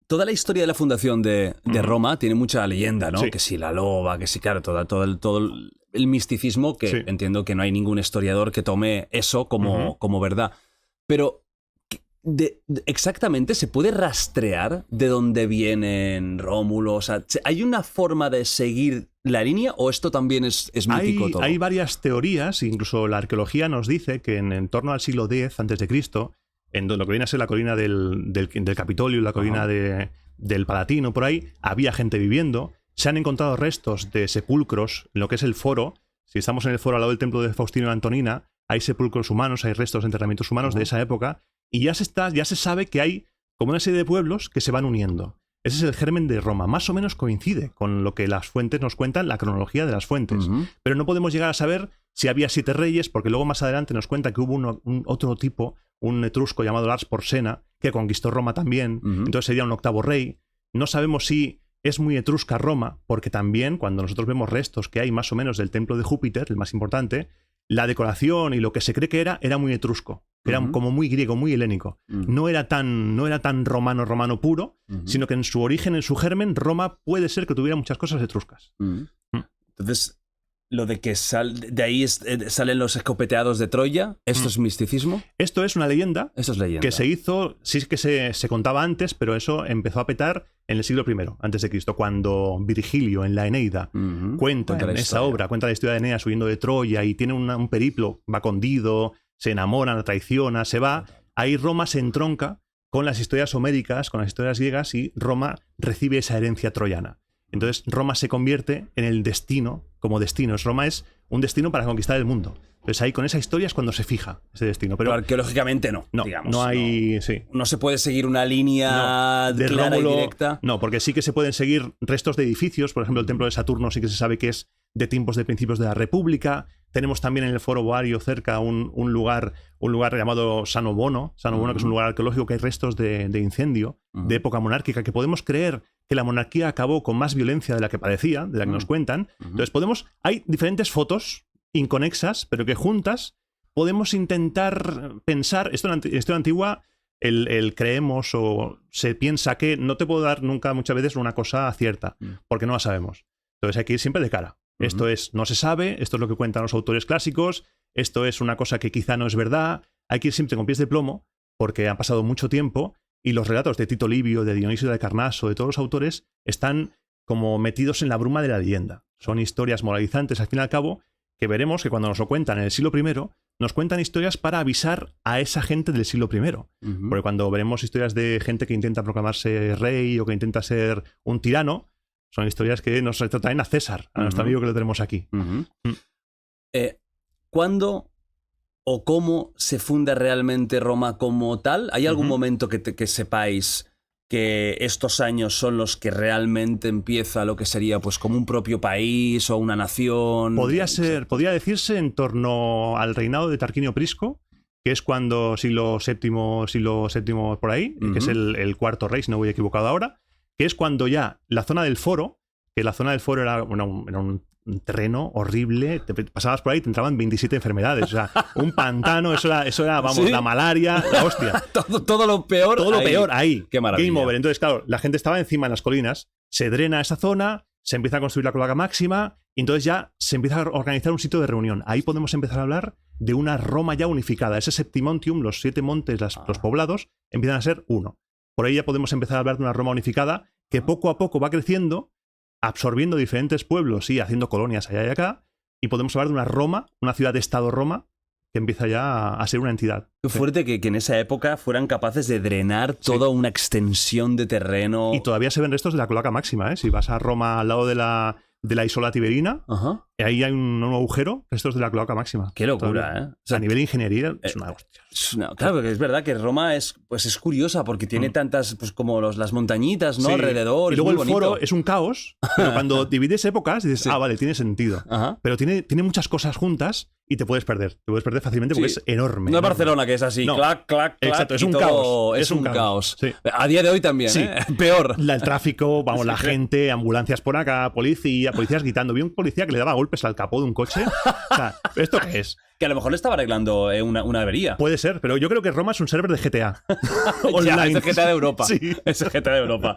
Toda la historia de la fundación de Roma tiene mucha leyenda, ¿no? Sí. Que si la loba, que si, claro, todo el misticismo, que Sí. entiendo que no hay ningún historiador que tome eso como verdad. Pero, exactamente, ¿se puede rastrear de dónde vienen Rómulo? O sea, ¿hay una forma de seguir la línea o esto también es mítico todo? Hay varias teorías, incluso la arqueología nos dice que en torno al siglo X a.C., en lo que viene a ser la colina del Capitolio, la colina del Palatino, por ahí, había gente viviendo. Se han encontrado restos de sepulcros en lo que es el foro. Si estamos en el foro al lado del templo de Faustino y Antonina, hay sepulcros humanos, hay restos de enterramientos humanos de esa época. Y ya se sabe que hay como una serie de pueblos que se van uniendo. Ese es el germen de Roma. Más o menos coincide con lo que las fuentes nos cuentan, la cronología de las fuentes. Pero no podemos llegar a saber si había 7 reyes, porque luego más adelante nos cuenta que hubo otro tipo, un etrusco llamado Lars Porsena, que conquistó Roma también. Entonces sería un 8º rey. No sabemos si es muy etrusca Roma, porque también cuando nosotros vemos restos que hay más o menos del templo de Júpiter, el más importante, la decoración y lo que se cree que era muy etrusco. Era como muy griego, muy helénico. No era tan romano puro, sino que en su origen, en su germen, Roma puede ser que tuviera muchas cosas etruscas. Entonces, lo de que de ahí salen los escopeteados de Troya, ¿esto es misticismo? Esto es una leyenda. Esto es leyenda. Que se hizo, sí que se contaba antes, pero eso empezó a petar en el siglo I a.C., cuando Virgilio en la Eneida cuenta en esa obra, cuenta la historia de Eneas huyendo de Troya y tiene un periplo, va con Dido, se enamora, la traiciona, se va. Ahí Roma se entronca con las historias homéricas, con las historias griegas, y Roma recibe esa herencia troyana. Entonces Roma se convierte en el destino, como destino. Roma es un destino para conquistar el mundo. Entonces ahí con esa historia es cuando se fija ese destino. Pero arqueológicamente no, digamos. No hay... Sí. No se puede seguir una línea de clara Rómulo, y directa. No, porque sí que se pueden seguir restos de edificios. Por ejemplo, el templo de Saturno sí que se sabe que es de tiempos de principios de la República. Tenemos también en el Foro Boario cerca un lugar llamado Sano Bono, que es un lugar arqueológico que hay restos de incendio de época monárquica, que podemos creer que la monarquía acabó con más violencia de la que parecía, de la que nos cuentan. Entonces hay diferentes fotos inconexas, pero que juntas podemos intentar pensar. Esto en historia antigua, el creemos o se piensa que no te puedo dar nunca muchas veces una cosa cierta, porque no la sabemos. Entonces hay que ir siempre de cara. Esto no se sabe, esto es lo que cuentan los autores clásicos, esto es una cosa que quizá no es verdad. Hay que ir siempre con pies de plomo, porque ha pasado mucho tiempo y los relatos de Tito Livio, de Dionisio de Carnaso, de todos los autores, están como metidos en la bruma de la leyenda. Son historias moralizantes, al fin y al cabo, que veremos que cuando nos lo cuentan en el siglo I, nos cuentan historias para avisar a esa gente del siglo I. Porque cuando veremos historias de gente que intenta proclamarse rey o que intenta ser un tirano, son historias que nos retrotraen a César, a nuestro amigo que lo tenemos aquí. ¿Cuándo o cómo se funda realmente Roma como tal? ¿Hay algún momento que sepáis que estos años son los que realmente empieza lo que sería pues como un propio país o una nación? Podría decirse en torno al reinado de Tarquinio Prisco, que es cuando siglo VII por ahí, que es el cuarto rey, si no voy equivocado ahora, que es cuando ya la zona del foro, que la zona del foro era un terreno horrible, te pasabas por ahí y te entraban 27 enfermedades, o sea, un pantano, eso era vamos, ¿sí? La malaria, la hostia. todo lo peor Todo lo peor ahí. Qué maravilla. Game over. Entonces, claro, la gente estaba encima en las colinas, se drena esa zona, se empieza a construir la cloaca máxima y entonces ya se empieza a organizar un sitio de reunión. Ahí podemos empezar a hablar de una Roma ya unificada. Ese Septimontium, los 7 montes, los poblados, empiezan a ser uno. Por ahí ya podemos empezar a hablar de una Roma unificada que poco a poco va creciendo, absorbiendo diferentes pueblos y haciendo colonias allá y acá, y podemos hablar de una Roma, una ciudad-estado Roma, que empieza ya a ser una entidad. Qué fuerte que en esa época fueran capaces de drenar toda una extensión de terreno. Y todavía se ven restos de la cloaca máxima, ¿eh? Si vas a Roma al lado de la Isola Tiberina, ahí hay un agujero, restos de la cloaca máxima. Qué locura, todavía. ¿eh? O sea, a nivel de ingeniería es una hostia. Claro, porque es verdad que Roma es curiosa porque tiene tantas, pues como las montañitas, ¿no? Sí. Alrededor. Y luego el bonito. foro es un caos, pero cuando divides épocas dices, vale, tiene sentido. Pero tiene muchas cosas juntas y te puedes perder. Te puedes perder fácilmente porque es enorme. No es enorme. Barcelona, que es así, No. clac, clac, clac. Exacto, es un todo, caos. Es un caos. Sí. A día de hoy también, Sí. Peor. El tráfico, la gente, ambulancias por acá, policías gritando. Vi un policía que le daba golpes al capó de un coche. O sea, ¿esto qué es? Que a lo mejor le estaba arreglando una avería. Puede ser, pero yo creo que Roma es un server de GTA. Ya, es el GTA de Europa. Sí. Es el GTA de Europa.